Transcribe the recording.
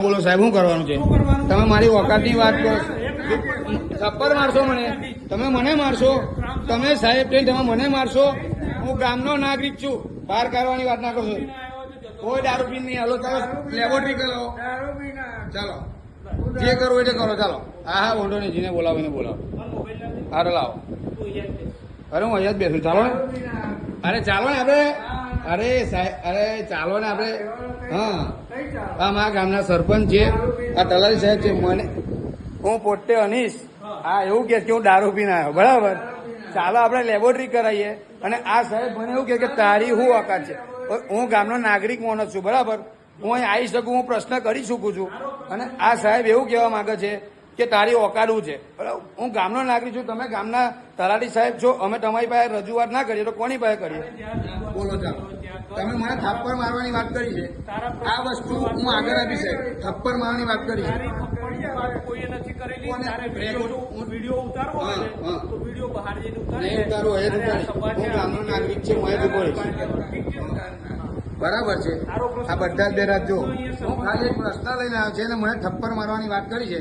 બોલો સાહેબ, શું કરવાનું છે? તમે મારી ઓકાતની વાત કરો, થપ્પડ મારશો મને, તમે મને મારશો, તમે સાહેબ તમે મને મારશો. હું ગામનો નાગરિક છું, બહાર કાઢવાની વાત ના કરશો. કોઈ દારૂ પીને નહીં. હાલો ચાલો લેબોરેટરી કરો, ચાલો જે કરવું એ કરો. ચાલો હા હા વાંધો નહીં, જીને બોલાવો એને બોલાવો. હારે લાવો. અરે હું અહીંયા જ બેસું. ચાલો ને, અરે ચાલો ને આપણે. અરે સાહેબ, અરે ચાલો ને આપણે. હા હા, મારા ગામના સરપંચ છે, આ તલાટી સાહેબ છે. મને હું પોતે અનીશ હા એવું કે હું દારૂ પીને આવ્યો, બરાબર. ચાલો આપણે લેબોરેટરી કરાવીએ. અને આ સાહેબ મને એવું કે તારી શું ઓકાત છે? હું ગામનો નાગરિક માણસ છું, બરાબર. હું અહીં આવી શકું, હું પ્રશ્ન કરી શકું છું. અને આ સાહેબ એવું કહેવા માંગે છે કે તારી ઓકાત શું છે? બરાબર, હું ગામનો નાગરિક છું, તમે ગામના તલાટી સાહેબ છો. અમે તમારી પાસે રજૂઆત ના કરીએ તો કોની પાસે કરીએ? બોલો ચાલો. તમે મને થપ્પડ મારવાની વાત કરી છે, આ વસ્તુ હું આગળ આપી સાહેબ. થપ્પડ મારવાની વાત કરી છે, હું ગામનો નાગરિક છે, હું બરાબર છે. આ બધા જ બેરાજ જો હું ખાલી એક પ્રશ્ન લઈને આવ્યો છે અને મને થપ્પડ મારવાની વાત કરી છે.